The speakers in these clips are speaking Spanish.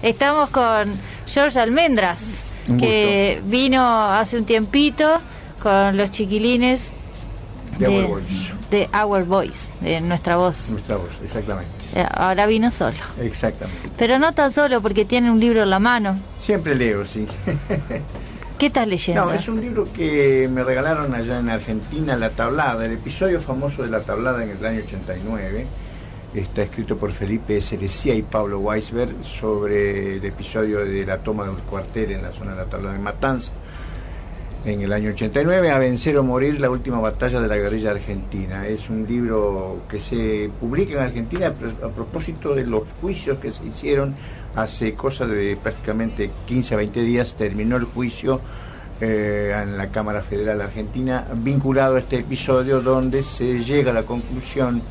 Estamos con George Almendras, que vino hace un tiempito con los chiquilines de Our Voice, de Nuestra Voz. Nuestra Voz, exactamente. Ahora vino solo. Exactamente. Pero no tan solo, porque tiene un libro en la mano. Siempre leo, sí. ¿Qué estás leyendo? No, es un libro que me regalaron allá en Argentina, La Tablada, el episodio famoso de La Tablada en el año 89. Está escrito por Felipe Cerecía y Pablo Weisberg sobre el episodio de la toma de un cuartel en la zona de La Tablada de Matanza en el año 89, A vencer o morir, la última batalla de la guerrilla argentina. Es un libro que se publica en Argentina a propósito de los juicios que se hicieron hace cosa de prácticamente 15 a 20 días. Terminó el juicio en la Cámara Federal Argentina vinculado a este episodio, donde se llega a la conclusión,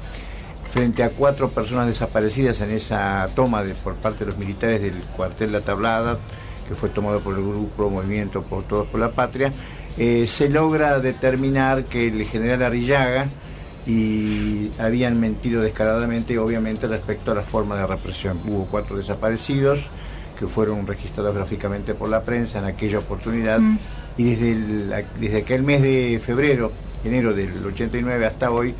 frente a 4 personas desaparecidas en esa toma por parte de los militares del cuartel La Tablada, que fue tomado por el grupo Movimiento por Todos por la Patria, se logra determinar que el general Arrillaga habían mentido descaradamente, obviamente, respecto a la forma de represión. Hubo 4 desaparecidos que fueron registrados gráficamente por la prensa en aquella oportunidad, y desde aquel mes de enero del 89 hasta hoy,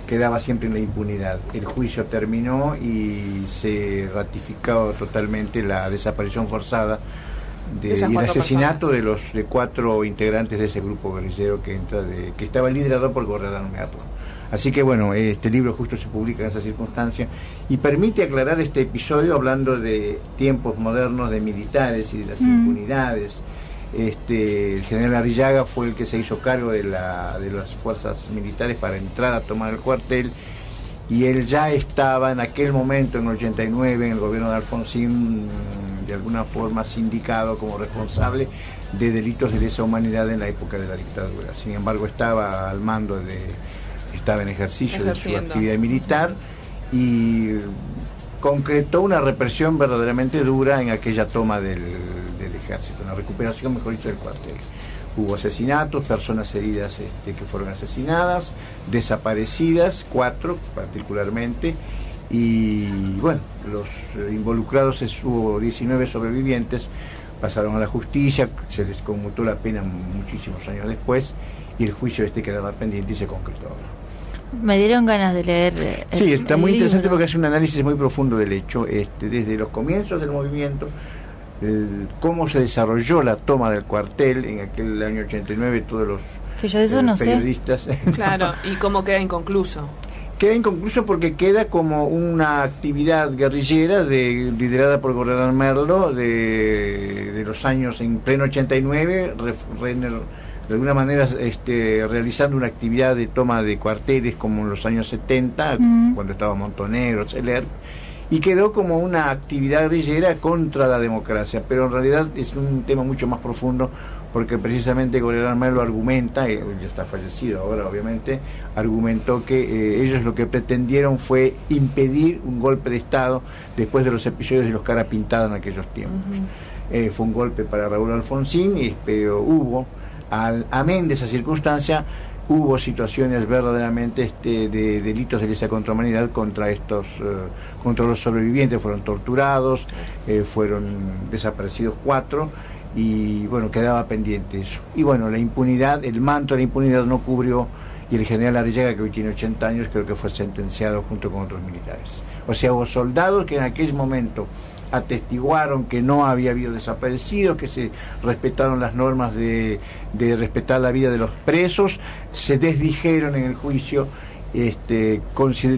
quedaba siempre en la impunidad. El juicio terminó y se ratificó totalmente la desaparición forzada y el asesinato de 4 integrantes de ese grupo guerrillero que estaba liderado por Gorriarán Merlo. Así que bueno, este libro justo se publica en esa circunstancia y permite aclarar este episodio hablando de tiempos modernos, de militares y de las impunidades. El general Arrillaga fue el que se hizo cargo de las fuerzas militares para entrar a tomar el cuartel, y él ya estaba en aquel momento, en el 89, en el gobierno de Alfonsín, de alguna forma sindicado como responsable de delitos de lesa humanidad en la época de la dictadura. Sin embargo, estaba al mando estaba en ejercicio de su actividad militar y concretó una represión verdaderamente dura en aquella toma del ejército, una recuperación, mejor dicho, del cuartel. Hubo asesinatos, personas heridas que fueron asesinadas, desaparecidas, 4 particularmente, y bueno, los involucrados, hubo 19 sobrevivientes, pasaron a la justicia, se les conmutó la pena muchísimos años después, y el juicio quedaba pendiente y se concretó ahora. Me dieron ganas de leer. Sí, está muy interesante libro, porque hace un análisis muy profundo del hecho, desde los comienzos del movimiento, cómo se desarrolló la toma del cuartel en aquel año 89, todos los que yo de eso no periodistas. Sé. Claro, y cómo queda inconcluso. Queda inconcluso porque queda como una actividad guerrillera liderada por Gorriarán Merlo de los años en pleno 89, de alguna manera realizando una actividad de toma de cuarteles como en los años 70, cuando estaba Montonegro, Celer, y quedó como una actividad guerrillera contra la democracia, pero en realidad es un tema mucho más profundo, porque precisamente Gorriarán Merlo argumenta, ya está fallecido ahora obviamente, argumentó que ellos lo que pretendieron fue impedir un golpe de Estado después de los episodios de los cara pintada en aquellos tiempos. Fue un golpe para Raúl Alfonsín, pero amén de esa circunstancia, hubo situaciones verdaderamente de delitos de lesa contra humanidad contra los sobrevivientes. Fueron torturados, fueron desaparecidos 4, y bueno, quedaba pendiente eso. Y bueno, la impunidad, el manto de la impunidad no cubrió, y el general Arrillaga, que hoy tiene 80 años, creo que fue sentenciado junto con otros militares. O sea, hubo soldados que en aquel momento atestiguaron que no había habido desaparecidos, que se respetaron las normas de respetar la vida de los presos, se desdijeron en el juicio,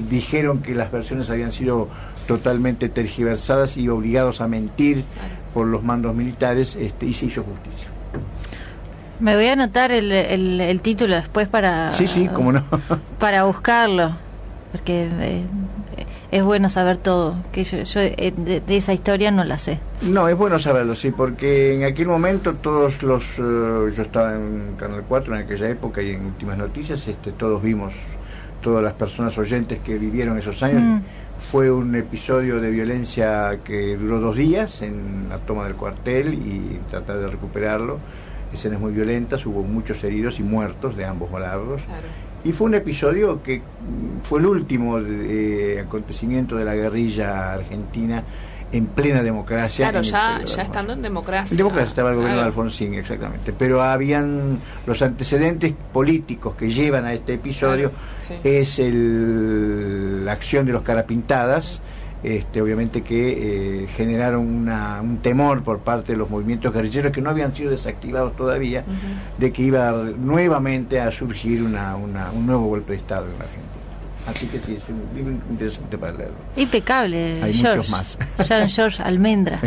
dijeron que las versiones habían sido totalmente tergiversadas y obligados a mentir por los mandos militares, y se hizo justicia. Me voy a anotar el título después para... Sí, cómo no. Para buscarlo, porque es bueno saber todo, que yo de esa historia no la sé. No, es bueno saberlo, sí, porque en aquel momento yo estaba en Canal 4 en aquella época, y en Últimas Noticias, todos vimos, todas las personas oyentes que vivieron esos años, fue un episodio de violencia que duró 2 días en la toma del cuartel y tratar de recuperarlo. Escenas muy violentas, hubo muchos heridos y muertos de ambos lados. Claro. Y fue un episodio que fue el último acontecimiento de la guerrilla argentina en plena democracia. Claro, ya estando en democracia. En democracia estaba el gobierno claro. de Alfonsín, exactamente. Pero habían los antecedentes políticos que llevan a este episodio, Claro, sí. es la acción de los Carapintadas, obviamente que generaron un temor por parte de los movimientos guerrilleros que no habían sido desactivados todavía, de que iba nuevamente a surgir un nuevo golpe de Estado en la Argentina. Así que sí, es un libro interesante para leerlo. Impecable, Hay George. muchos más. George Almendras.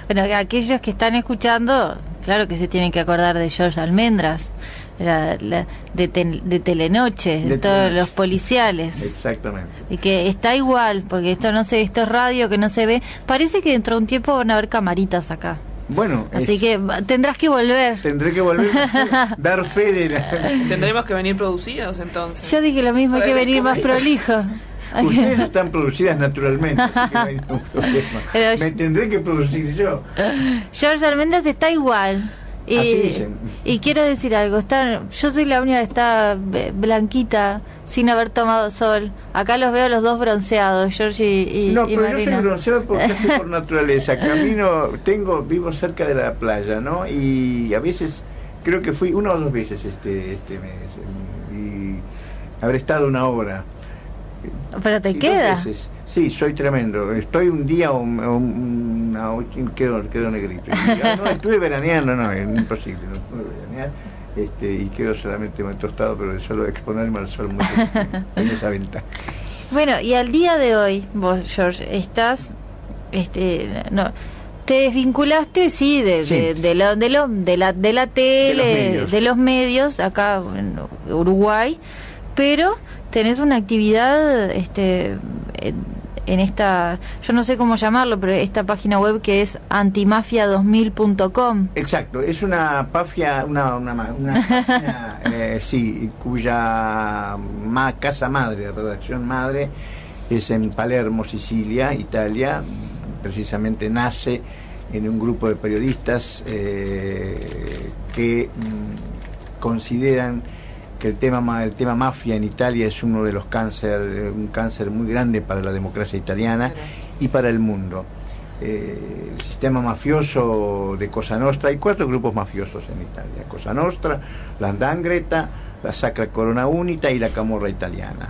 Bueno, aquellos que están escuchando, claro que se tienen que acordar de George Almendras, de Telenoche, de todos Telenoche. los policiales. Exactamente. Y que está igual, porque esto es radio que no se ve. Parece que dentro de un tiempo van a haber camaritas acá. Bueno, Así que tendrás que volver. tendré que volver a dar fe de la... Tendremos que venir producidos entonces. Yo dije lo mismo, hay que venir más prolijo. Ustedes están producidas naturalmente, así que no hay ningún problema. Pero Me tendré que producir yo. George Almendras está igual. Así dicen. Y quiero decir algo, yo soy la única que está blanquita, sin haber tomado sol. Acá los veo los dos bronceados, George y No, pero yo Marina. soy bronceado porque así por naturaleza. Vivo cerca de la playa, ¿no? Y a veces, creo que fui una o dos veces este mes. Y habré estado una hora. Pero te Sí, queda. 2 veces. Sí, soy tremendo. Estoy un día quedo negrito. No, estuve veraneando, no, es imposible, no estuve veranear. Y quedo solamente muy tostado, pero de solo exponerme al sol mucho en esa ventaja. Bueno, y al día de hoy, vos, George, estás, no, te desvinculaste, sí, Sí. de la tele, de los medios, acá en Uruguay, pero tenés una actividad, en esta, yo no sé cómo llamarlo, pero esta página web que es antimafia2000.com. Exacto, es una página, sí, cuya casa madre, redacción madre, es en Palermo, Sicilia, Italia. Precisamente nace en un grupo de periodistas que consideran que el tema mafia en Italia es uno de los un cáncer muy grande para la democracia italiana, claro, y para el mundo. El sistema mafioso de Cosa Nostra, hay 4 grupos mafiosos en Italia: Cosa Nostra, la 'Ndrangheta, la Sacra Corona Unita y la Camorra Italiana.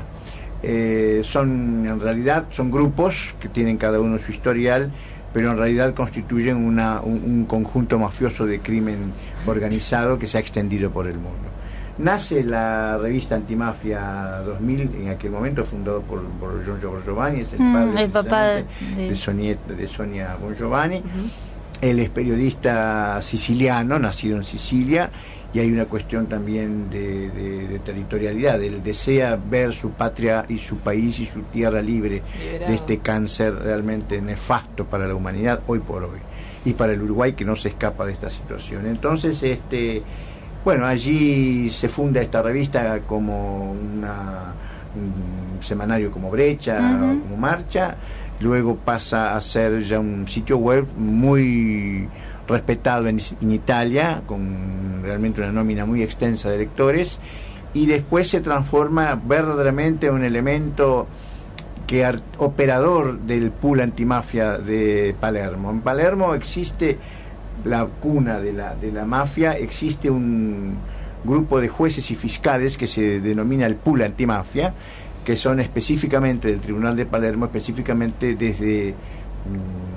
En realidad son grupos que tienen cada uno su historial, pero en realidad constituyen un conjunto mafioso de crimen organizado que se ha extendido por el mundo. Nace la revista Antimafia 2000, en aquel momento fundado por Giorgio Bongiovanni, es el papá de Sonia Bongiovanni. Él es periodista siciliano, nacido en Sicilia, y hay una cuestión también de territorialidad. Él desea ver su patria y su país y su tierra libre de este cáncer realmente nefasto para la humanidad hoy por hoy, y para el Uruguay, que no se escapa de esta situación. Entonces, bueno, allí se funda esta revista como un semanario como Brecha, como Marcha. Luego pasa a ser ya un sitio web muy respetado en Italia, con realmente una nómina muy extensa de lectores, y después se transforma verdaderamente en un elemento operador del pool antimafia de Palermo. En Palermo existe la cuna de la mafia, existe un grupo de jueces y fiscales que se denomina el pool antimafia, que son específicamente del Tribunal de Palermo, específicamente desde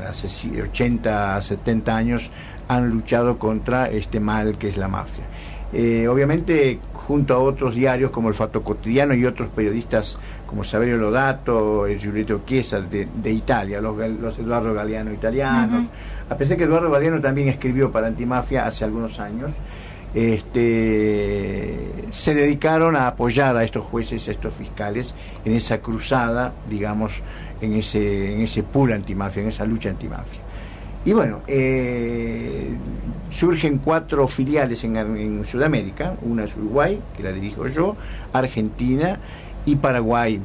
hace 80 a 70 años han luchado contra este mal que es la mafia. Obviamente, junto a otros diarios como el Fatto Quotidiano y otros periodistas como Saverio Lodato, Giulietto Chiesa de Italia, los Eduardo Galeano italianos, a pesar que Eduardo Galeano también escribió para Antimafia hace algunos años, se dedicaron a apoyar a estos jueces, a estos fiscales en esa cruzada, digamos, en ese pool antimafia, en esa lucha antimafia. Y bueno, surgen 4 filiales en Sudamérica. Una es Uruguay, que la dirijo yo, Argentina y Paraguay.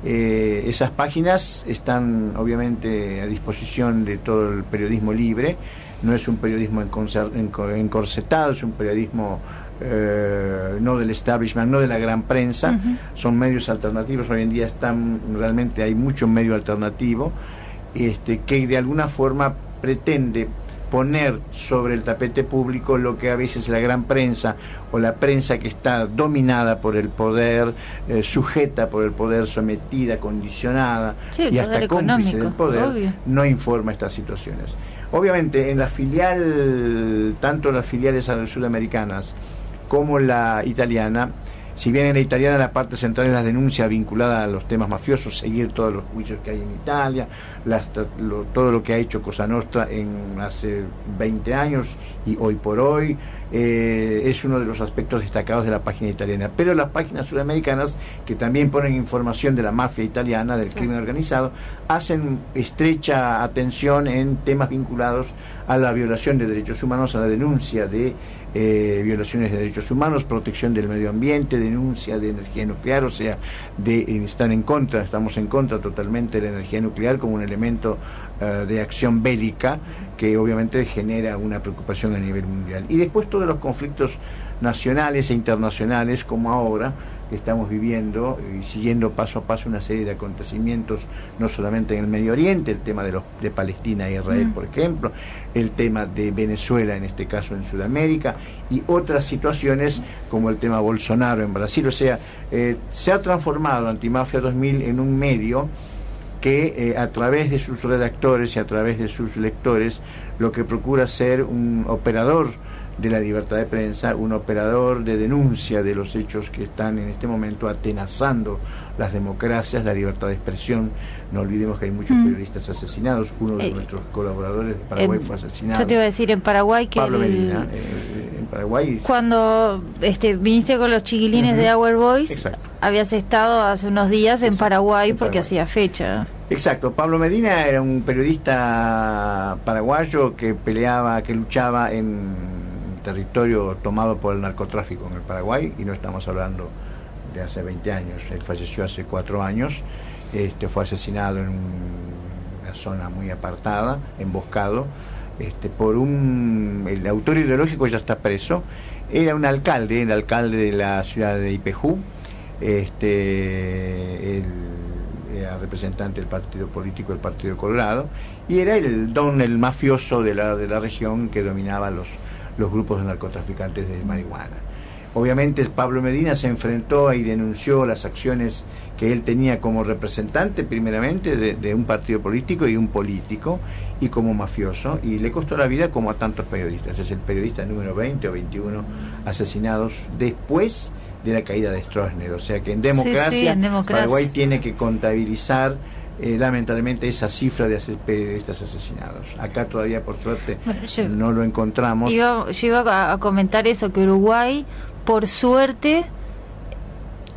Esas páginas están obviamente a disposición de todo el periodismo libre. No es un periodismo encorsetado, es un periodismo no del establishment, no de la gran prensa. Son medios alternativos. Hoy en día realmente hay mucho medio alternativo, que de alguna forma pretende poner sobre el tapete público lo que a veces la gran prensa o la prensa que está dominada por el poder, sujeta por el poder, sometida, condicionada y hasta cómplice del poder, obvio, no informa estas situaciones. Obviamente en la filial, tanto las filiales sudamericanas como la italiana, si bien en la italiana la parte central es la denuncia vinculada a los temas mafiosos, seguir todos los juicios que hay en Italia, todo lo que ha hecho Cosa Nostra hace 20 años y hoy por hoy, es uno de los aspectos destacados de la página italiana. Pero las páginas sudamericanas, que también ponen información de la mafia italiana, del crimen organizado, hacen estrecha atención en temas vinculados a la violación de derechos humanos, a la denuncia de violaciones de derechos humanos, protección del medio ambiente, denuncia de energía nuclear, o sea, estamos en contra totalmente de la energía nuclear como un elemento de acción bélica que obviamente genera una preocupación a nivel mundial. Y después todos los conflictos nacionales e internacionales, como ahora que estamos viviendo y siguiendo paso a paso una serie de acontecimientos, no solamente en el Medio Oriente, el tema de Palestina e Israel, por ejemplo, el tema de Venezuela, en este caso en Sudamérica, y otras situaciones como el tema Bolsonaro en Brasil. O sea, se ha transformado Antimafia 2000 en un medio que a través de sus redactores y a través de sus lectores lo que procura ser un operador de la libertad de prensa, un operador de denuncia de los hechos que están en este momento atenazando las democracias, la libertad de expresión. No olvidemos que hay muchos periodistas asesinados. Uno de nuestros colaboradores de Paraguay fue asesinado. Yo te iba a decir, en Paraguay, que Pablo Medina, en Paraguay. Cuando viniste con los chiquilines de Our Voice, exacto, habías estado hace unos días en Paraguay porque hacía fecha. Exacto, Pablo Medina era un periodista paraguayo que luchaba en territorio tomado por el narcotráfico en el Paraguay, y no estamos hablando de hace 20 años. Él falleció hace 4 años, fue asesinado en una zona muy apartada, emboscado, por el autor ideológico. Ya está preso. Era un alcalde, el alcalde de la ciudad de Ipejú, era representante del partido político, el Partido Colorado, y era el mafioso de la región que dominaba los grupos de narcotraficantes de marihuana. Obviamente Pablo Medina se enfrentó y denunció las acciones que él tenía como representante, primeramente, de un partido político y un político, y como mafioso, y le costó la vida como a tantos periodistas. Es el periodista número 20 o 21 asesinados después de la caída de Stroessner. O sea que en democracia, Paraguay tiene que contabilizar lamentablemente esa cifra de periodistas asesinados. Acá todavía, por suerte, no lo encontramos. Yo iba a comentar eso, que Uruguay, por suerte,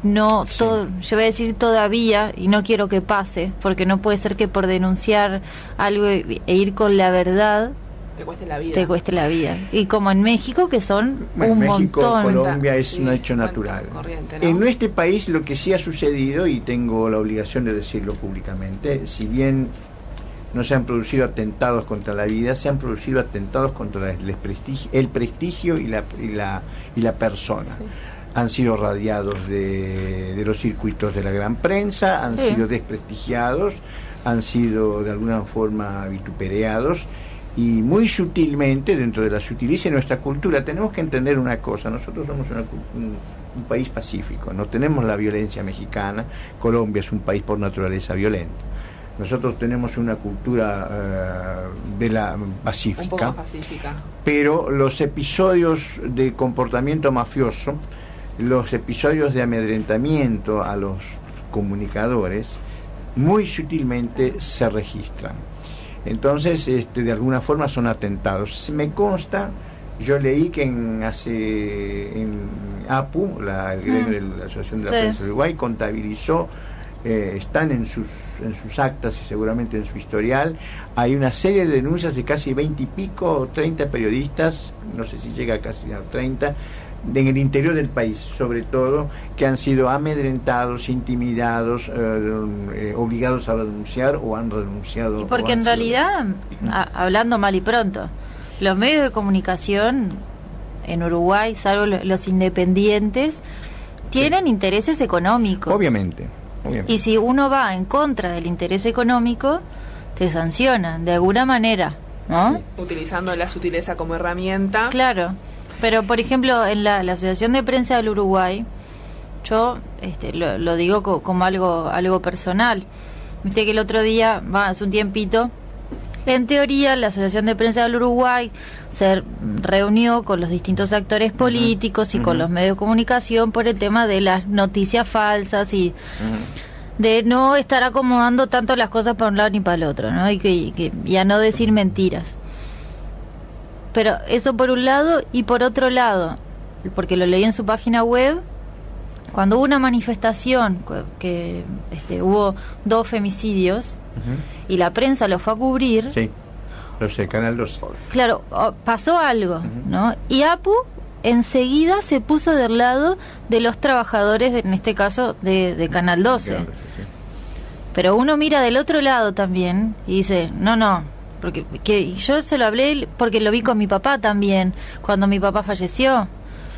no, sí, yo voy a decir todavía, y no quiero que pase, porque no puede ser que por denunciar algo e ir con la verdad te cueste la vida. Te cueste la vida. Y como en México, que son un México, montón. Colombia es un hecho natural. Corriente, ¿no? En nuestro país lo que sí ha sucedido, y tengo la obligación de decirlo públicamente, si bien no se han producido atentados contra la vida, se han producido atentados contra el prestigio y la persona. Sí. Han sido radiados de los circuitos de la gran prensa, han sido desprestigiados, han sido de alguna forma vitupereados, y muy sutilmente, dentro de la sutileza de nuestra cultura, tenemos que entender una cosa: nosotros somos un país pacífico, no tenemos la violencia mexicana. Colombia es un país por naturaleza violento. Nosotros tenemos una cultura pacífica, un poco más pacífica, pero los episodios de comportamiento mafioso, los episodios de amedrentamiento a los comunicadores, muy sutilmente se registran. Entonces, de alguna forma son atentados. Me consta, yo leí que en APU, el gremio de la Asociación de la Prensa de Uruguay, contabilizó, están en sus actas y seguramente en su historial, hay una serie de denuncias de casi 20 y pico, 30 periodistas, no sé si llega casi a 30, en el interior del país, sobre todo, que han sido amedrentados, intimidados, obligados a renunciar o han renunciado. Y porque en realidad, hablando mal y pronto, los medios de comunicación en Uruguay, salvo los independientes, tienen intereses económicos. Obviamente. Y si uno va en contra del interés económico, te sancionan de alguna manera, ¿no? Sí. Utilizando la sutileza como herramienta. Claro, pero por ejemplo en la Asociación de Prensa del Uruguay, yo lo digo como algo personal. Viste que el otro día, hace un tiempito, en teoría la Asociación de Prensa del Uruguay se reunió con los distintos actores políticos y con los medios de comunicación por el tema de las noticias falsas y de no estar acomodando tanto las cosas para un lado ni para el otro, ¿no? Y a no decir mentiras. Pero eso por un lado, y por otro lado, porque lo leí en su página web, cuando hubo una manifestación que hubo 2 femicidios y la prensa lo fue a cubrir, Sí, lo sé, Canal 2. claro, pasó algo, ¿no? Y APU enseguida se puso del lado de los trabajadores, en este caso de Canal 12. Sí. Pero uno mira del otro lado también y dice, no, porque yo se lo hablé porque lo vi con mi papá también, cuando mi papá falleció.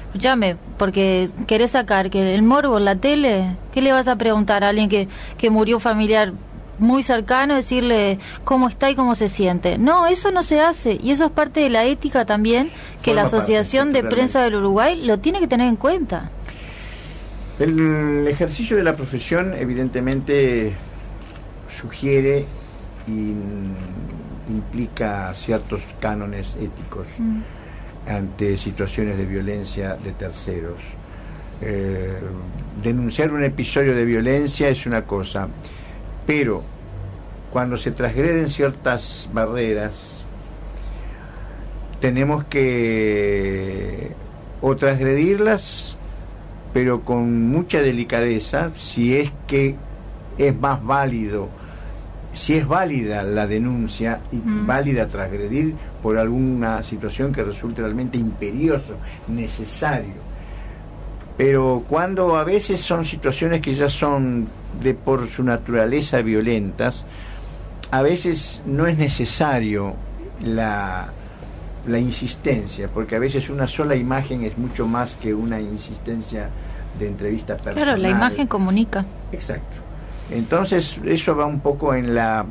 Escúchame, porque querés sacar que el morbo en la tele, ¿qué le vas a preguntar a alguien que murió un familiar muy cercano, decirle cómo está y cómo se siente? No, eso no se hace, y eso es parte de la ética también, que la Asociación de Prensa del Uruguay lo tiene que tener en cuenta. El ejercicio de la profesión evidentemente sugiere y implica ciertos cánones éticos ante situaciones de violencia de terceros. Denunciar un episodio de violencia es una cosa, pero cuando se transgreden ciertas barreras, tenemos que o transgredirlas, pero con mucha delicadeza, si es que es más válido, si es válida la denuncia y válida transgredir por alguna situación que resulte realmente imperioso, necesario. Pero cuando a veces son situaciones que ya son de por su naturaleza violentas, a veces no es necesario la insistencia, porque a veces una sola imagen es mucho más que una insistencia de entrevista personal. Claro, la imagen comunica. Exacto. Entonces eso va un poco en la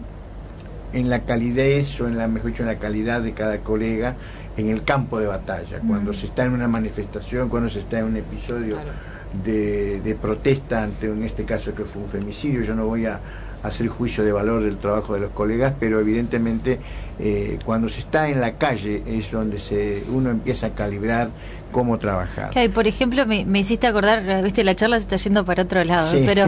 calidez, o mejor dicho, en la calidad de cada colega en el campo de batalla, cuando se está en una manifestación, cuando se está en un episodio de protesta ante, en este caso que fue un femicidio. Yo no voy a hacer juicio de valor del trabajo de los colegas, pero evidentemente cuando se está en la calle es donde uno empieza a calibrar cómo trabajar. Okay, por ejemplo, me hiciste acordar, viste, la charla se está yendo para otro lado, sí. Pero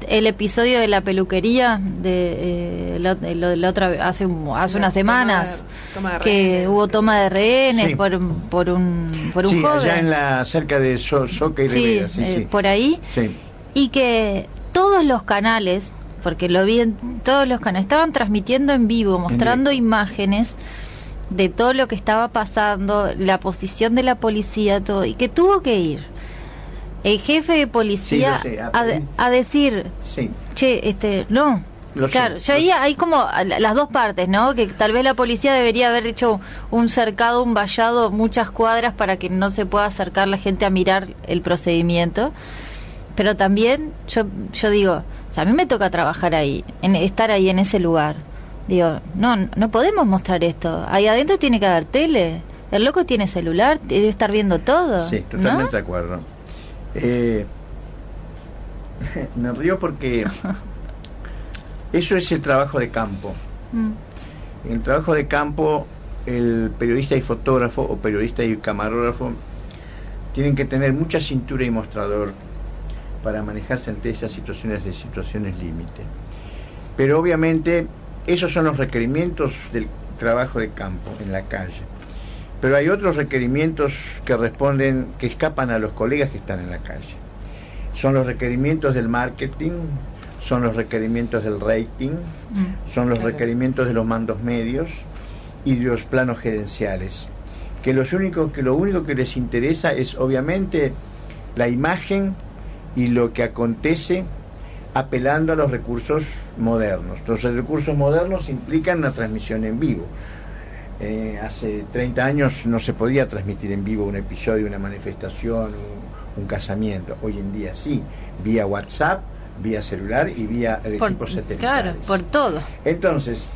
el episodio de la peluquería de la otra hace unas semanas toma de que rehenes, hubo toma de rehenes sí. por un sí, joven allá cerca de Soca y Rivera, por ahí, sí. Y que todos los canales, porque lo vi en todos los canales, estaban transmitiendo en vivo, mostrando imágenes de todo lo que estaba pasando, la posición de la policía, todo, y que tuvo que ir el jefe de policía a decir, sí. Che, no. Claro, ya ahí hay como las dos partes, ¿no? Que tal vez la policía debería haber hecho un cercado, un vallado, muchas cuadras para que no se pueda acercar la gente a mirar el procedimiento. Pero también yo digo, o sea, a mí me toca trabajar ahí, estar ahí en ese lugar. Digo, no podemos mostrar esto. Ahí adentro tiene que haber tele. El loco tiene celular, debe estar viendo todo. Sí, totalmente, ¿no? de acuerdo. Me río porque eso es el trabajo de campo. En el trabajo de campo, el periodista y fotógrafo, o periodista y camarógrafo, tienen que tener mucha cintura y mostrador para manejarse ante esas situaciones límite. Pero obviamente esos son los requerimientos del trabajo de campo en la calle. Pero hay otros requerimientos que escapan a los colegas que están en la calle. Son los requerimientos del marketing, son los requerimientos del rating, son los requerimientos de los mandos medios y de los planos gerenciales. Que lo único que les interesa es obviamente la imagen y lo que acontece, apelando a los recursos modernos. Los recursos modernos implican una transmisión en vivo. Hace 30 años no se podía transmitir en vivo un episodio, una manifestación, un casamiento. Hoy en día sí, vía WhatsApp, vía celular y vía equipos satelitales. Claro, por todo. Entonces,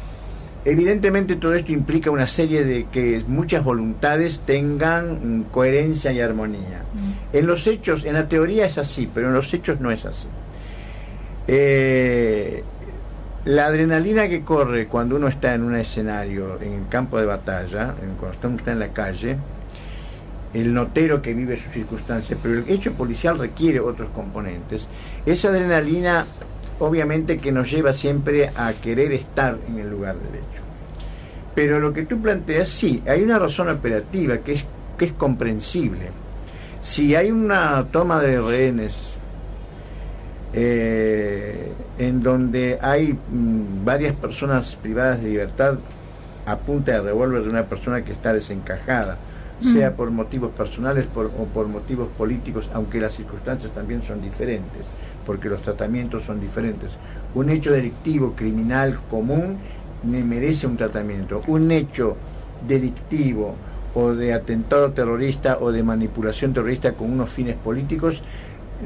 evidentemente todo esto implica una serie de que muchas voluntades tengan coherencia y armonía. En los hechos, en la teoría es así, pero en los hechos no es así. La adrenalina que corre cuando uno está en un escenario, en el campo de batalla, cuando uno está en la calle, el notero que vive sus circunstancias, pero el hecho policial requiere otros componentes. Esa adrenalina obviamente que nos lleva siempre a querer estar en el lugar del hecho. Pero lo que tú planteas, sí, hay una razón operativa que es comprensible. Si hay una toma de rehenes en donde hay varias personas privadas de libertad a punta de revólver de una persona que está desencajada, sea por motivos personales o por motivos políticos, aunque las circunstancias también son diferentes, porque los tratamientos son diferentes. Un hecho delictivo, criminal, común, merece un tratamiento. Un hecho delictivo o de atentado terrorista o de manipulación terrorista con unos fines políticos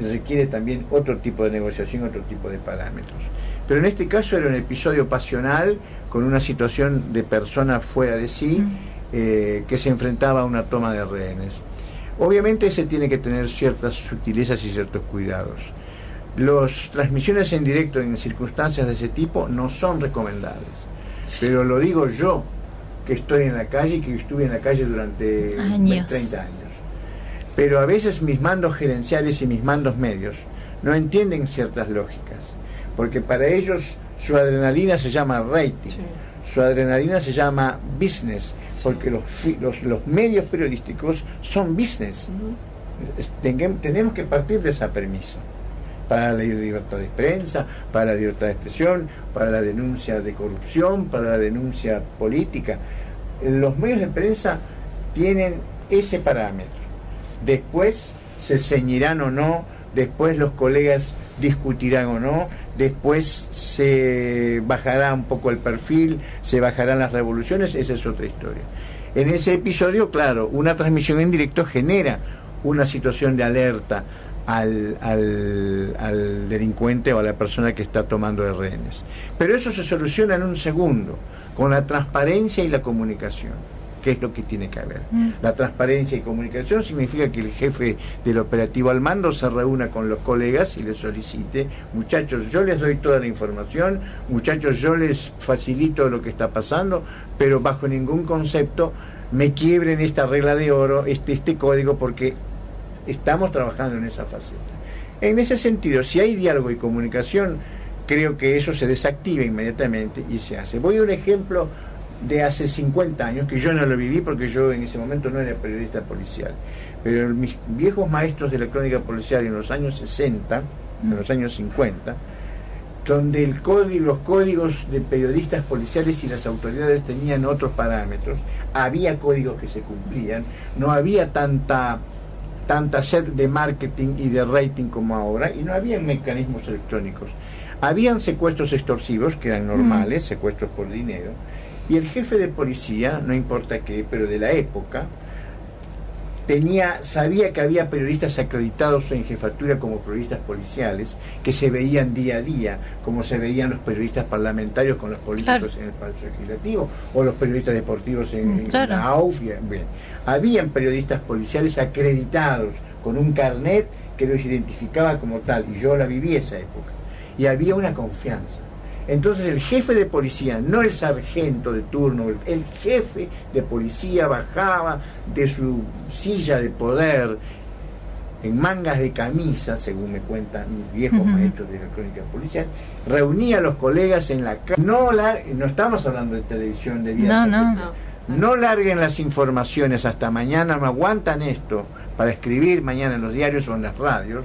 requiere también otro tipo de negociación, otro tipo de parámetros. Pero en este caso era un episodio pasional con una situación de persona fuera de sí, que se enfrentaba a una toma de rehenes. Obviamente se tiene que tener ciertas sutilezas y ciertos cuidados. Las transmisiones en directo en circunstancias de ese tipo no son recomendables, pero lo digo yo, que estoy en la calle y que estuve en la calle durante 30 años. Pero a veces mis mandos gerenciales y mis mandos medios no entienden ciertas lógicas, porque para ellos su adrenalina se llama rating, su adrenalina se llama business, porque los medios periodísticos son business. Tenemos que partir de esa premisa. Para la libertad de prensa, para la libertad de expresión, para la denuncia de corrupción, para la denuncia política. Los medios de prensa tienen ese parámetro. Después se ceñirán o no, después los colegas discutirán o no, después se bajará un poco el perfil, se bajarán las revoluciones, esa es otra historia. En ese episodio, claro, una transmisión en directo genera una situación de alerta al delincuente o a la persona que está tomando de rehenes. Pero eso se soluciona en un segundo, con la transparencia y la comunicación, que es lo que tiene que haber. La transparencia y comunicación significa que el jefe del operativo al mando se reúna con los colegas y les solicite: muchachos, yo les doy toda la información, muchachos, yo les facilito lo que está pasando, pero bajo ningún concepto me quiebren esta regla de oro, este código, porque estamos trabajando en esa faceta. En ese sentido, si hay diálogo y comunicación, creo que eso se desactiva inmediatamente y se hace. Voy a un ejemplo de hace 50 años, que yo no lo viví porque yo en ese momento no era periodista policial, pero mis viejos maestros de la crónica policial en los años 60, en los años 50, donde los códigos de periodistas policiales y las autoridades tenían otros parámetros, había códigos que se cumplían, no había tanta sed de marketing y de rating como ahora, y no había mecanismos electrónicos. Habían secuestros extorsivos, que eran normales, secuestros por dinero, y el jefe de policía, no importa qué, pero de la época, sabía que había periodistas acreditados en jefatura como periodistas policiales, que se veían día a día, como se veían los periodistas parlamentarios con los políticos en el Palacio Legislativo, o los periodistas deportivos en la AUF. Bien. Habían periodistas policiales acreditados con un carnet que los identificaba como tal, y yo la viví esa época, y había una confianza. Entonces el jefe de policía, no el sargento de turno, el jefe de policía bajaba de su silla de poder en mangas de camisa, según me cuentan mis viejos maestros de la crónica policial, reunía a los colegas en la calle. No estamos hablando de televisión, de vía satelital. No larguen las informaciones hasta mañana, no aguantan esto para escribir mañana en los diarios o en las radios,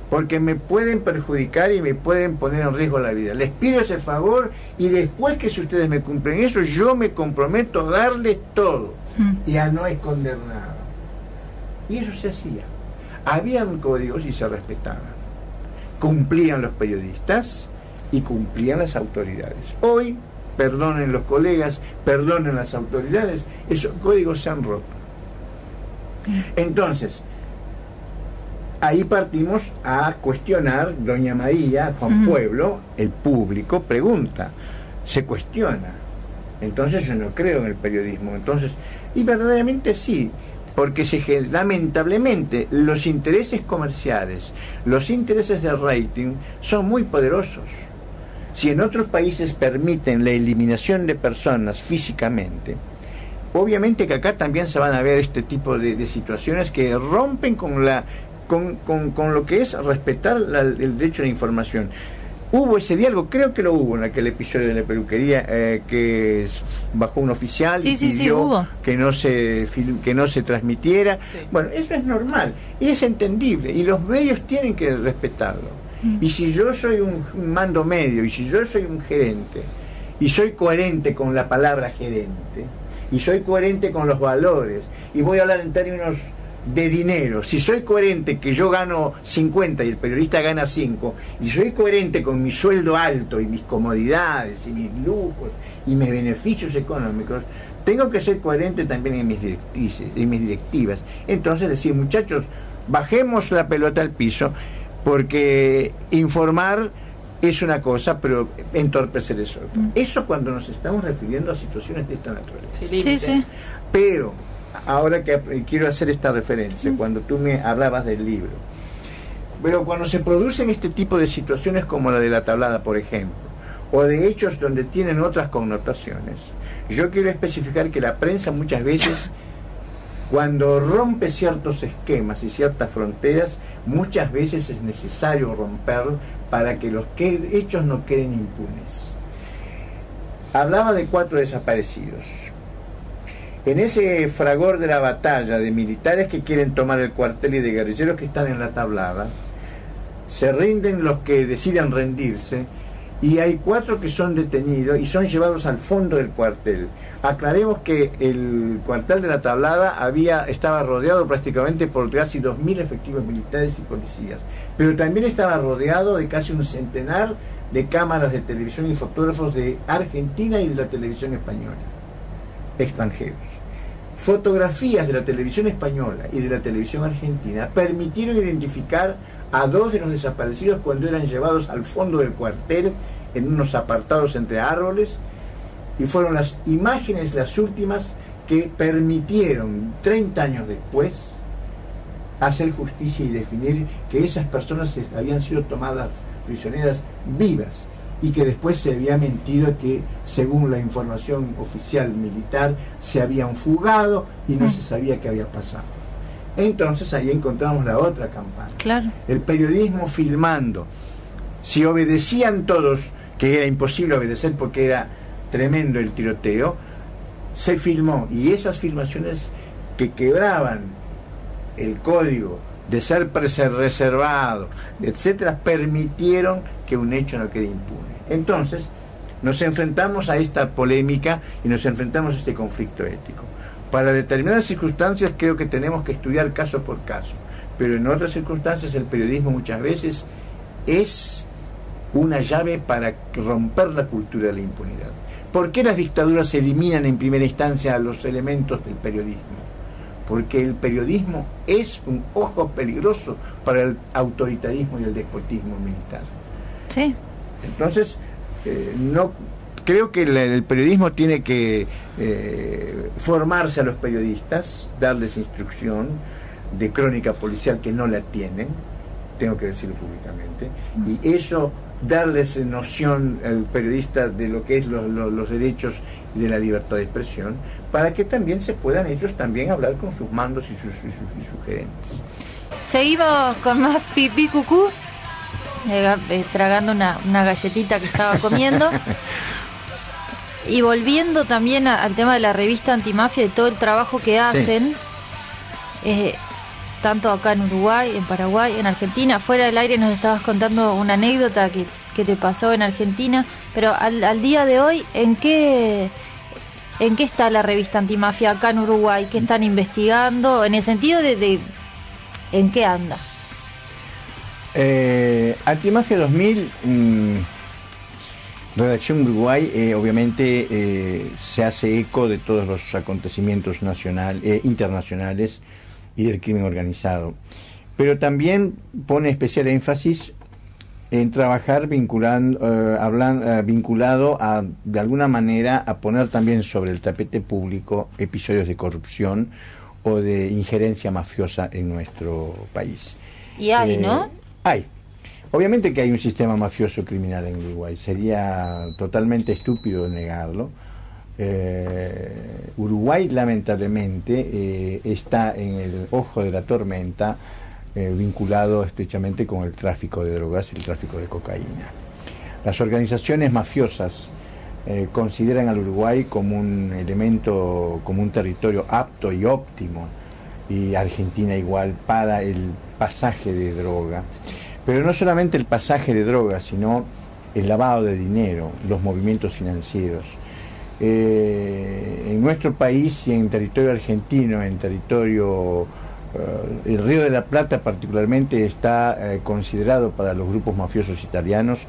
porque me pueden perjudicar y me pueden poner en riesgo la vida. Les pido ese favor, y después que si ustedes me cumplen eso, yo me comprometo a darles todo y a no esconder nada. Y eso se hacía. Habían códigos y se respetaban. Cumplían los periodistas y cumplían las autoridades. Hoy, perdonen los colegas, perdonen las autoridades, esos códigos se han roto. Entonces, ahí partimos a cuestionar. Doña María, Juan Pueblo, el público pregunta, se cuestiona. Entonces yo no creo en el periodismo. Entonces, y verdaderamente sí, porque lamentablemente los intereses comerciales, los intereses de rating son muy poderosos. Si en otros países permiten la eliminación de personas físicamente, obviamente que acá también se van a ver este tipo de situaciones que rompen con lo que es respetar el derecho a la información. Hubo ese diálogo, creo que lo hubo en aquel episodio de la peluquería, que bajó un oficial y pidió que no se transmitiera. Sí. Bueno, eso es normal y es entendible, y los medios tienen que respetarlo. Y si yo soy un mando medio, y si yo soy un gerente, y soy coherente con la palabra gerente, y soy coherente con los valores, y voy a hablar en términos de dinero, si soy coherente que yo gano 50 y el periodista gana 5, y soy coherente con mi sueldo alto y mis comodidades y mis lujos y mis beneficios económicos, tengo que ser coherente también en mis directivas. Entonces decir, muchachos, bajemos la pelota al piso, porque informar es una cosa, pero entorpecer es otra. Eso cuando nos estamos refiriendo a situaciones de esta naturaleza. Sí. Pero ahora que quiero hacer esta referencia, cuando tú me hablabas del libro, pero cuando se producen este tipo de situaciones como la de la tablada, por ejemplo, o de hechos donde tienen otras connotaciones, yo quiero especificar que la prensa muchas veces, cuando rompe ciertos esquemas y ciertas fronteras, muchas veces es necesario romper para que los hechos no queden impunes. Hablaba de 4 desaparecidos. En ese fragor de la batalla de militares que quieren tomar el cuartel y de guerrilleros que están en la tablada, se rinden los que deciden rendirse, y hay 4 que son detenidos y son llevados al fondo del cuartel. Aclaremos que el cuartel de la tablada estaba rodeado prácticamente por casi 2.000 efectivos militares y policías, pero también estaba rodeado de casi un centenar de cámaras de televisión y fotógrafos de Argentina y de la televisión española, extranjeros. Fotografías de la televisión española y de la televisión argentina permitieron identificar a 2 de los desaparecidos cuando eran llevados al fondo del cuartel en unos apartados entre árboles, y fueron las imágenes, las últimas, que permitieron 30 años después hacer justicia y definir que esas personas habían sido tomadas prisioneras vivas, y que después se había mentido que, según la información oficial militar, se habían fugado y no se sabía qué había pasado. Entonces ahí encontramos la otra campaña. Claro. El periodismo filmando. Si obedecían todos, que era imposible obedecer porque era tremendo el tiroteo, se filmó, y esas filmaciones que quebraban el código de ser reservado, etcétera, permitieron que un hecho no quede impune. Entonces nos enfrentamos a esta polémica y nos enfrentamos a este conflicto ético. Para determinadas circunstancias creo que tenemos que estudiar caso por caso, pero en otras circunstancias el periodismo muchas veces es una llave para romper la cultura de la impunidad. ¿Por qué las dictaduras eliminan en primera instancia a los elementos del periodismo? Porque el periodismo es un ojo peligroso para el autoritarismo y el despotismo militar. Sí. Entonces, no creo que el periodismo tiene que formarse a los periodistas, darles instrucción de crónica policial que no la tienen, tengo que decirlo públicamente, y eso, darles noción al periodista de lo que es los derechos y de la libertad de expresión, para que también se puedan ellos también hablar con sus mandos y sus gerentes. Seguimos con más pipí cucú, tragando una galletita que estaba comiendo. Y volviendo también al tema de la revista Antimafia y todo el trabajo que hacen, tanto acá en Uruguay, en Paraguay, en Argentina. Fuera del aire nos estabas contando una anécdota que te pasó en Argentina, pero al día de hoy, ¿en qué está la revista Antimafia acá en Uruguay? ¿Qué están investigando? En el sentido de ¿en qué anda? Antimafia 2000, Redacción Uruguay, obviamente se hace eco de todos los acontecimientos internacionales y del crimen organizado. pero también pone especial énfasis en trabajar vinculado a, de alguna manera, a poner también sobre el tapete público episodios de corrupción o de injerencia mafiosa en nuestro país. Y hay, ¿no? Hay. Obviamente que hay un sistema mafioso criminal en Uruguay. Sería totalmente estúpido negarlo. Uruguay, lamentablemente, está en el ojo de la tormenta, vinculado estrechamente con el tráfico de drogas y el tráfico de cocaína. Las organizaciones mafiosas consideran al Uruguay como un elemento, como un territorio apto y óptimo, y Argentina igual, para el pasaje de droga. Pero no solamente el pasaje de droga, sino el lavado de dinero, los movimientos financieros. En nuestro país y en territorio argentino, en territorio el Río de la Plata particularmente está considerado para los grupos mafiosos italianos,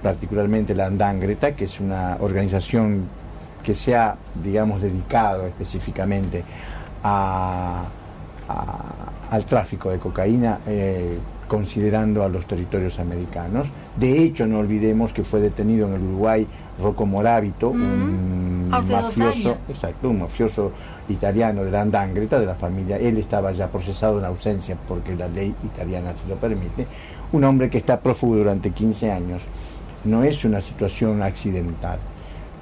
particularmente la 'Ndrangheta, que es una organización que se ha, digamos, dedicado específicamente al tráfico de cocaína, considerando a los territorios americanos. De hecho, no olvidemos que fue detenido en el Uruguay Rocco Moravito, un mafioso, exacto, un mafioso italiano de la 'Ndrangheta, de la familia. Él estaba ya procesado en ausencia porque la ley italiana se lo permite. Un hombre que está prófugo durante 15 años. No es una situación accidental.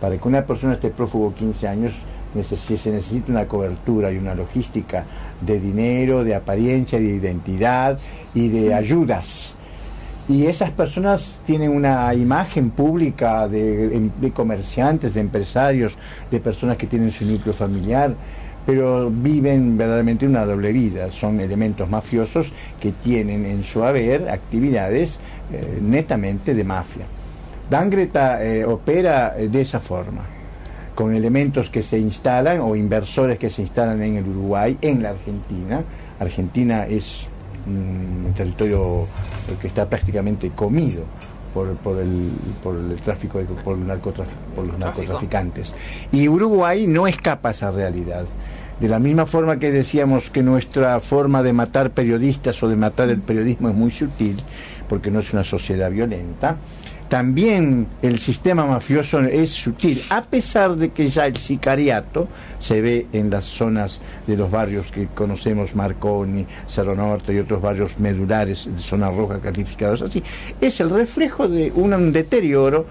Para que una persona esté prófugo 15 años se necesita una cobertura y una logística de dinero, de apariencia, de identidad y de ayudas. Y esas personas tienen una imagen pública de comerciantes, de empresarios, de personas que tienen su núcleo familiar, pero viven verdaderamente una doble vida. Son elementos mafiosos que tienen en su haber actividades netamente de mafia. 'Ndrangheta opera de esa forma, con elementos que se instalan o inversores que se instalan en el Uruguay, en la Argentina. Argentina es un territorio que está prácticamente comido por el tráfico, por los narcotraficantes. Y Uruguay no escapa a esa realidad. De la misma forma que decíamos que nuestra forma de matar periodistas o de matar el periodismo es muy sutil, porque no es una sociedad violenta, también el sistema mafioso es sutil, a pesar de que ya el sicariato se ve en las zonas de los barrios que conocemos, Marconi, Cerro Norte y otros barrios medulares de zona roja calificados así. Es el reflejo de un deterioro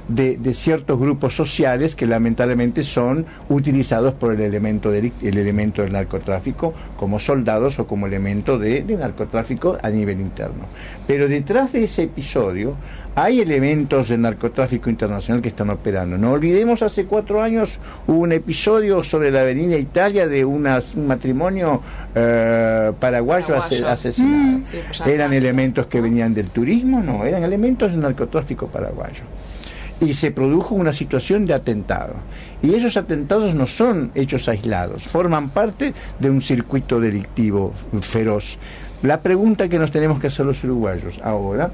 de ciertos grupos sociales que lamentablemente son utilizados por el elemento del narcotráfico como soldados o como elemento de narcotráfico a nivel interno. Pero detrás de ese episodio hay elementos del narcotráfico internacional que están operando. No olvidemos, hace 4 años hubo un episodio sobre la avenida Italia de un matrimonio paraguayo asesinado. Sí, ¿eran elementos que venían del turismo? No, eran elementos del narcotráfico paraguayo. Y se produjo una situación de atentado. Y esos atentados no son hechos aislados, forman parte de un circuito delictivo feroz. La pregunta que nos tenemos que hacer los uruguayos ahora: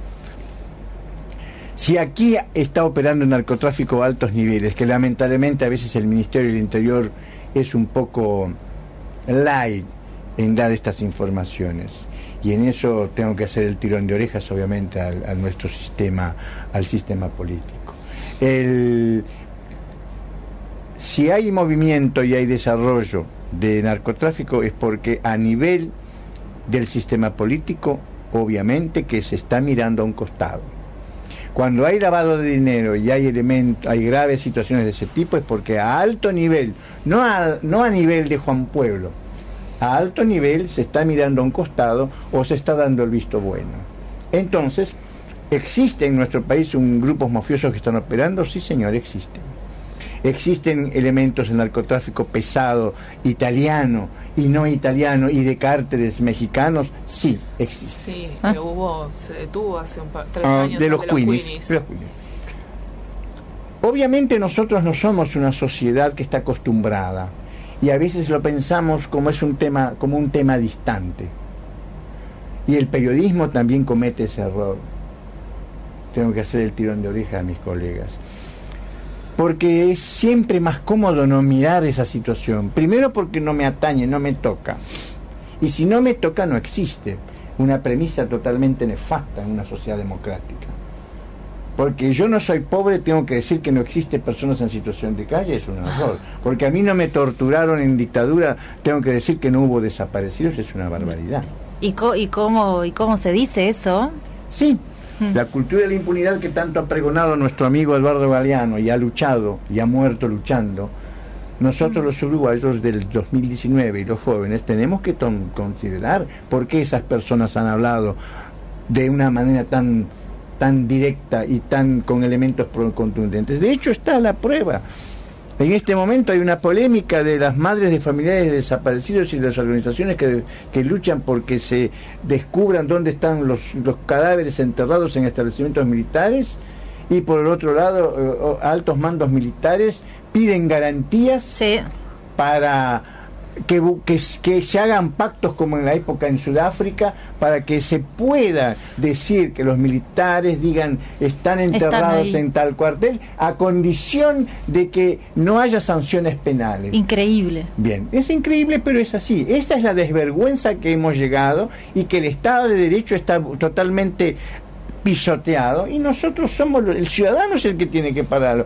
si aquí está operando el narcotráfico a altos niveles, que lamentablemente a veces el Ministerio del Interior es un poco light en dar estas informaciones, y en eso tengo que hacer el tirón de orejas obviamente a nuestro sistema, al sistema político. Si hay movimiento y hay desarrollo de narcotráfico es porque a nivel del sistema político, obviamente que se está mirando a un costado. Cuando hay lavado de dinero y hay graves situaciones de ese tipo, es porque a alto nivel, no a nivel de Juan Pueblo, a alto nivel se está mirando a un costado o se está dando el visto bueno. Entonces, ¿existe en nuestro país grupos mafiosos que están operando? Sí, señor, existen. ¿Existen elementos de narcotráfico pesado, italiano y no italiano, y de cárteles mexicanos? Sí, existen. Sí, se detuvo hace 3 años de los Queenies. Obviamente nosotros no somos una sociedad que está acostumbrada, y a veces lo pensamos como un tema distante. Y el periodismo también comete ese error. Tengo que hacer el tirón de oreja a mis colegas, porque es siempre más cómodo no mirar esa situación. Primero porque no me atañe, no me toca, Y si no me toca, no existe. Una premisa totalmente nefasta en una sociedad democrática. Porque yo no soy pobre, tengo que decir que no existe personas en situación de calle, es un error. Porque a mí no me torturaron en dictadura, tengo que decir que no hubo desaparecidos, es una barbaridad. ¿Y cómo se dice eso? Sí, la cultura de la impunidad que tanto ha pregonado nuestro amigo Eduardo Galeano y ha luchado y ha muerto luchando, nosotros los uruguayos del 2019 y los jóvenes tenemos que considerar por qué esas personas han hablado de una manera tan directa y tan con elementos contundentes. De hecho está la prueba. En este momento hay una polémica de las madres de familiares de desaparecidos y de las organizaciones que luchan porque se descubran dónde están los cadáveres enterrados en establecimientos militares, y por el otro lado altos mandos militares piden garantías para que se hagan pactos como en la época en Sudáfrica, para que se pueda decir que los militares digan están enterrados en tal cuartel, a condición de que no haya sanciones penales. Increíble. Bien, es increíble, pero es así. Esa es la desvergüenza que hemos llegado, y que el Estado de Derecho está totalmente pisoteado, y nosotros somos el ciudadano es el que tiene que pararlo.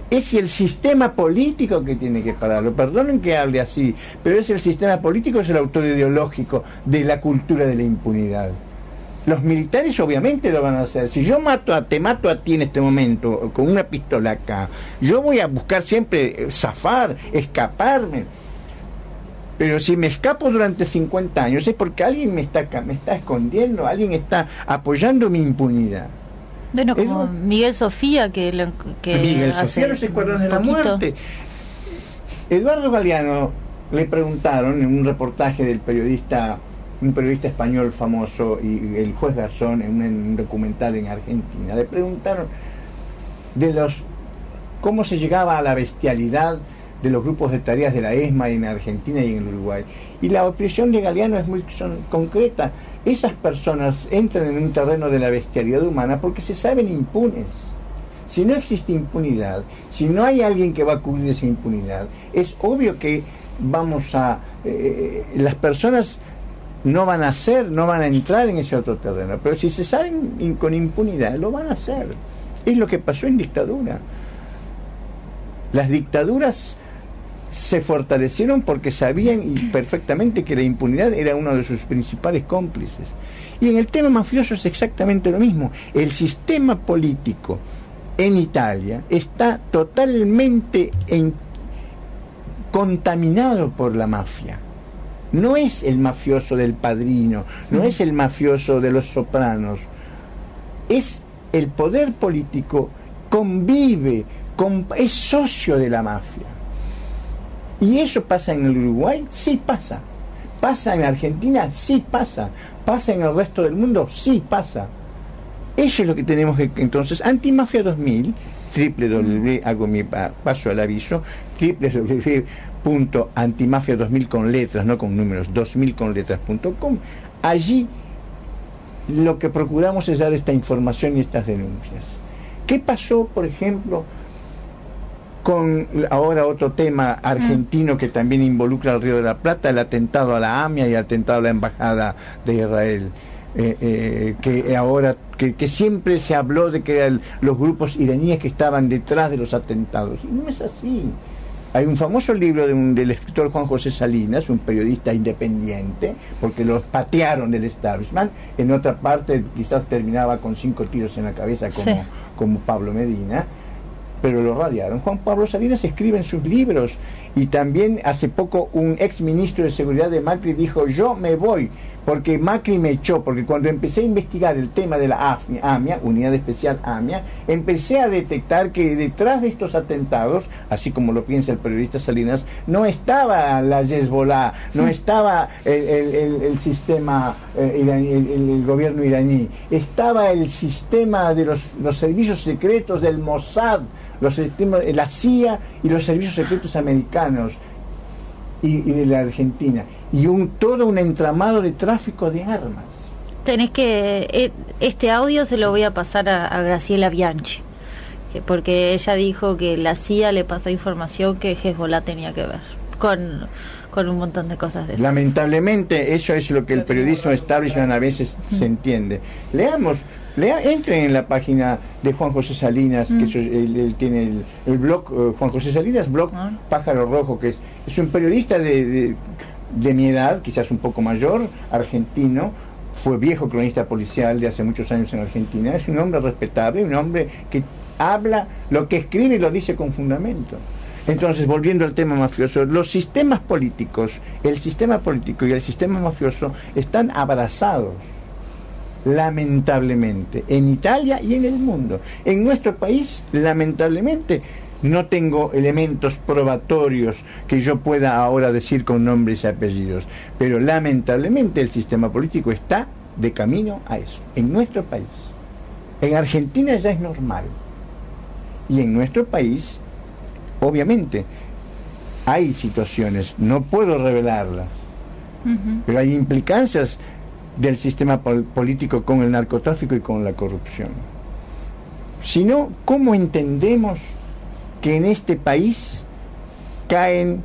Es el sistema político que tiene que pararlo. Perdonen que hable así, pero es el sistema político, es el autor ideológico de la cultura de la impunidad. Los militares obviamente lo van a hacer. Si yo te mato a ti en este momento con una pistola acá, yo voy a buscar siempre zafar, escaparme. Pero si me escapo durante 50 años es porque alguien me está escondiendo, alguien está apoyando mi impunidad. Bueno, como Miguel Sofía, que Miguel Sofía, los escuadrones de la muerte. Eduardo Galeano le preguntaron en un reportaje del un periodista español famoso, y el juez Garzón, en un documental en Argentina, le preguntaron cómo se llegaba a la bestialidad de los grupos de tareas de la ESMA en Argentina y en Uruguay. Y la opinión de Galeano es muy concreta. Esas personas entran en un terreno de la bestialidad humana porque se saben impunes. Si no existe impunidad, si no hay alguien que va a cubrir esa impunidad, es obvio que las personas no van a entrar en ese otro terreno. Pero si se saben con impunidad, lo van a hacer. Es lo que pasó en dictadura. Las dictaduras se fortalecieron porque sabían perfectamente que la impunidad era uno de sus principales cómplices. Y en el tema mafioso es exactamente lo mismo. El sistema político en Italia está totalmente contaminado por la mafia. No es el mafioso del Padrino, no es el mafioso de Los Sopranos. Es el poder político, convive, es socio de la mafia. ¿Y eso pasa en el Uruguay? Sí pasa. ¿Pasa en Argentina? Sí pasa. ¿Pasa en el resto del mundo? Sí pasa. Eso es lo que tenemos que... Entonces, Antimafia 2000, hago mi paso al aviso, www.antimafia2000 con letras, no con números, 2000conletras.com. Allí lo que procuramos es dar esta información y estas denuncias. ¿Qué pasó, por ejemplo, con ahora otro tema argentino que también involucra al Río de la Plata, el atentado a la AMIA y el atentado a la Embajada de Israel? Que siempre se habló de que eran los grupos iraníes que estaban detrás de los atentados, y no es así. Hay un famoso libro del escritor Juan José Salinas, un periodista independiente, porque los patearon del establishment. En otra parte quizás terminaba con 5 tiros en la cabeza como Pablo Medina, pero lo radiaron. Juan Pablo Salinas escribe en sus libros, y también hace poco un ex ministro de Seguridad de Macri dijo: yo me voy porque Macri me echó, porque cuando empecé a investigar el tema de la AMIA, Unidad Especial AMIA, empecé a detectar que detrás de estos atentados, así como lo piensa el periodista Salinas, no estaba la Hezbollah, no estaba el sistema iraní, el gobierno iraní, estaba el sistema de los servicios secretos del Mossad, la CIA y los servicios secretos americanos y de la Argentina, y todo un entramado de tráfico de armas. Tenés que... este audio se lo voy a pasar a Graciela Bianchi, porque ella dijo que la CIA le pasó información que Hezbollah tenía que ver. con un montón de cosas de esas. Lamentablemente eso es lo que el periodismo establishment a veces se entiende. Entren en la página de Juan José Salinas, que él tiene el blog, Juan José Salinas, blog Pájaro Rojo, que es un periodista de mi edad, quizás un poco mayor, argentino, fue viejo cronista policial de hace muchos años en Argentina, es un hombre respetable, un hombre que habla, lo que escribe y lo dice con fundamento. Entonces, volviendo al tema mafioso, los sistemas políticos, el sistema político y el sistema mafioso están abrazados, lamentablemente, en Italia y en el mundo. En nuestro país, lamentablemente, no tengo elementos probatorios que yo pueda ahora decir con nombres y apellidos, pero lamentablemente el sistema político está de camino a eso, en nuestro país. En Argentina ya es normal, y en nuestro país, obviamente, hay situaciones, no puedo revelarlas, pero hay implicancias del sistema político con el narcotráfico y con la corrupción. Si no, ¿cómo entendemos que en este país caen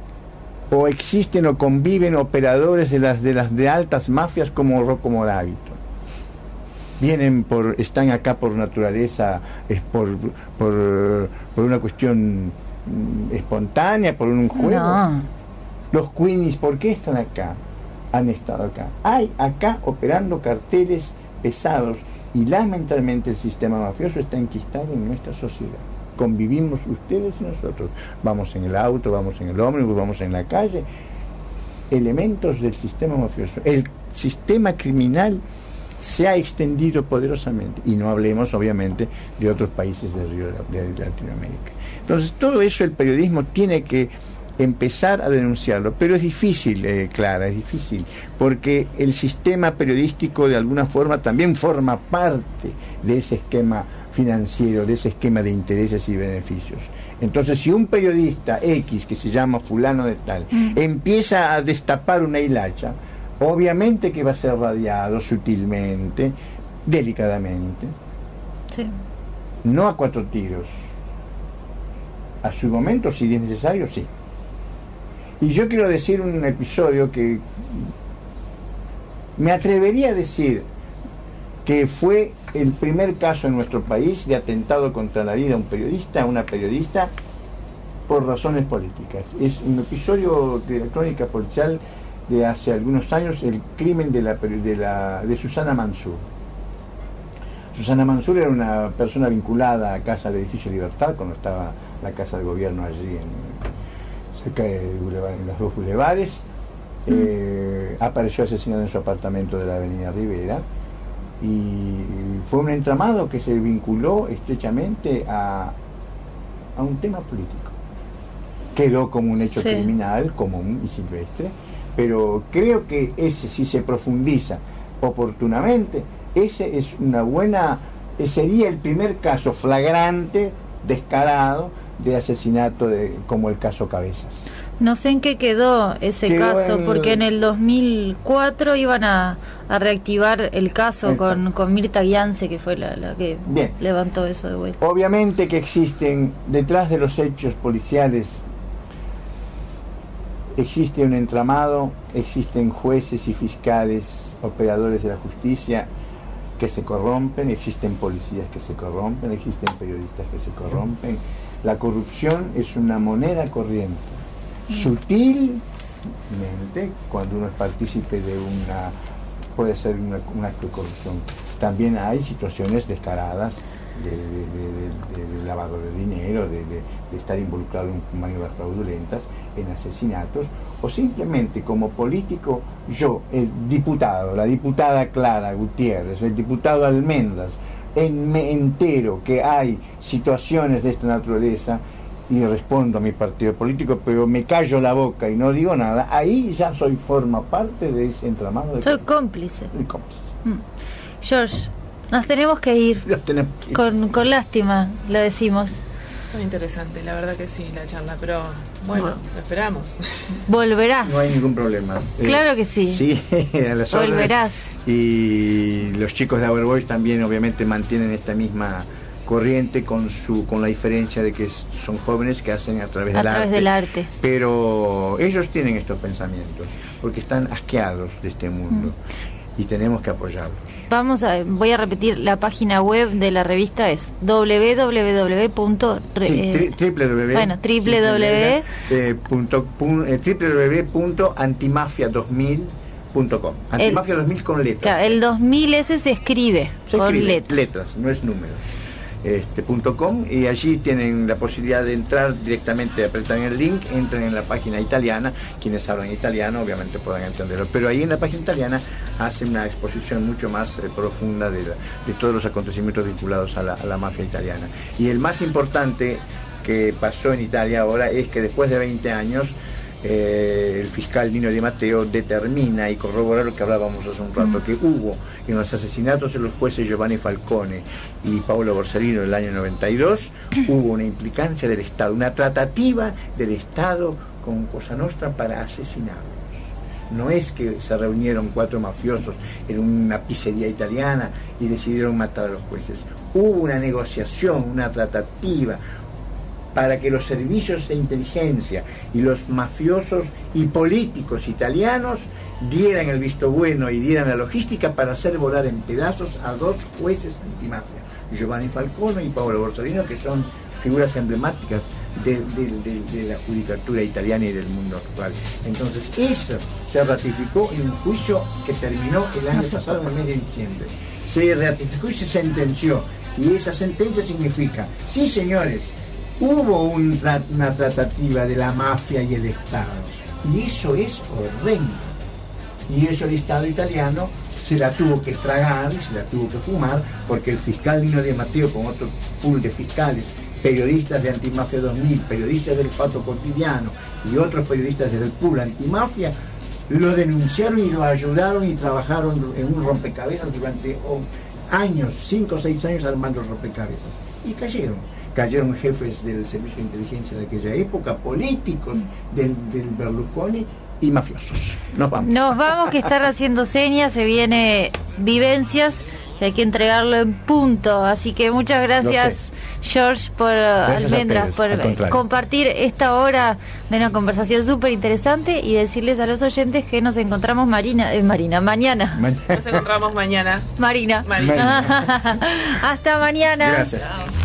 o existen o conviven operadores de las de altas mafias como Rocco Moravito? Están acá por naturaleza, es por una cuestión espontánea, por un juego. No. Los Queenies, ¿por qué están acá? Han estado acá. Hay acá operando carteles pesados y lamentablemente el sistema mafioso está enquistado en nuestra sociedad. Convivimos ustedes y nosotros. Vamos en el auto, vamos en el ómnibus, vamos en la calle. Elementos del sistema mafioso. El sistema criminal se ha extendido poderosamente, y no hablemos obviamente de otros países de Latinoamérica. Entonces todo eso el periodismo tiene que empezar a denunciarlo, pero es difícil, Clara, es difícil, porque el sistema periodístico de alguna forma también forma parte de ese esquema financiero, de ese esquema de intereses y beneficios. Entonces, si un periodista X, que se llama fulano de tal, empieza a destapar una hilacha, obviamente que va a ser radiado sutilmente, delicadamente, sí, no a 4 tiros, a su momento, si es necesario, sí. Y yo quiero decir un episodio que me atrevería a decir que fue el primer caso en nuestro país de atentado contra la vida a una periodista, por razones políticas. Es un episodio de la crónica policial de hace algunos años, el crimen de Susana Mansur. Susana Mansur era una persona vinculada a Casa del Edificio Libertad, cuando estaba la Casa de Gobierno allí cerca de en los 2 bulevares. Apareció asesinado en su apartamento de la Avenida Rivera, y fue un entramado que se vinculó estrechamente a un tema político. Quedó como un hecho criminal, común y silvestre, pero creo que ese, si se profundiza oportunamente, ese es sería el primer caso flagrante, descarado, de asesinato como el caso Cabezas. No sé en qué quedó ese caso, porque en el 2004 iban a reactivar el caso con Mirta Giance, que fue la que levantó eso de vuelta. Obviamente que existen, detrás de los hechos policiales, existe un entramado, existen jueces y fiscales, operadores de la justicia que se corrompen, existen policías que se corrompen, existen periodistas que se corrompen. La corrupción es una moneda corriente. Sutilmente, cuando uno es partícipe de puede ser un acto de corrupción. También hay situaciones descaradas de lavado de dinero, de estar involucrado en maniobras fraudulentas, en asesinatos, o simplemente como político, yo, el diputado, la diputada Clara Gutiérrez, el diputado Almendras, me entero que hay situaciones de esta naturaleza y respondo a mi partido político, pero me callo la boca y no digo nada, ahí ya forma parte de ese entramado. Soy cómplice. George, nos tenemos que ir. Con lástima, lo decimos. Muy interesante, la verdad que sí, la charla, pero bueno, lo esperamos. Volverás. No hay ningún problema. Claro que sí. Sí, a las volverás. Y los chicos de Our Voice también obviamente mantienen esta misma corriente con la diferencia de que son jóvenes que hacen a través del arte. Pero ellos tienen estos pensamientos porque están asqueados de este mundo y tenemos que apoyarlos. Voy a repetir, la página web de la revista es www.antimafia2000.com. Antimafia 2000 con letras. Claro, el 2000 ese se escribe con letras, no es números. .com, y allí tienen la posibilidad de entrar directamente, apretan el link, entran en la página italiana. Quienes hablan italiano obviamente puedan entenderlo, pero ahí en la página italiana hacen una exposición mucho más profunda de todos los acontecimientos vinculados a la mafia italiana. Y el más importante que pasó en Italia ahora es que después de 20 años el fiscal Nino Di Matteo determina y corrobora lo que hablábamos hace un rato, que hubo en los asesinatos de los jueces Giovanni Falcone y Paolo Borsellino en el año 92, hubo una implicancia del Estado, una tratativa del Estado con Cosa Nostra para asesinarlos. No es que se reunieron 4 mafiosos en una pizzería italiana y decidieron matar a los jueces. Hubo una negociación, una tratativa para que los servicios de inteligencia y los mafiosos y políticos italianos dieran el visto bueno y dieran la logística para hacer volar en pedazos a 2 jueces antimafia, Giovanni Falcone y Paolo Borsellino, que son figuras emblemáticas de la judicatura italiana y del mundo actual. Entonces eso se ratificó en un juicio que terminó el año pasado, en el mes de diciembre. Se ratificó y se sentenció, y esa sentencia significa, sí señores, hubo una tratativa de la mafia y el Estado, y eso es horrendo. Y eso el Estado italiano se la tuvo que tragar, se la tuvo que fumar, porque el fiscal Nino Di Matteo, con otro pool de fiscales, periodistas de Antimafia 2000, periodistas del Fatto Quotidiano y otros periodistas del pool Antimafia, lo denunciaron y lo ayudaron y trabajaron en un rompecabezas durante años, 5 o 6 años armando rompecabezas. Y cayeron jefes del servicio de inteligencia de aquella época, políticos del Berlusconi y mafiosos. Nos vamos que están haciendo señas, se viene Vivencias, que hay que entregarlo en punto, así que muchas gracias, George, por Almendras, por compartir esta hora de una conversación súper interesante, y decirles a los oyentes que nos encontramos mañana. Nos encontramos mañana. Marina. Hasta mañana. Gracias. Chao.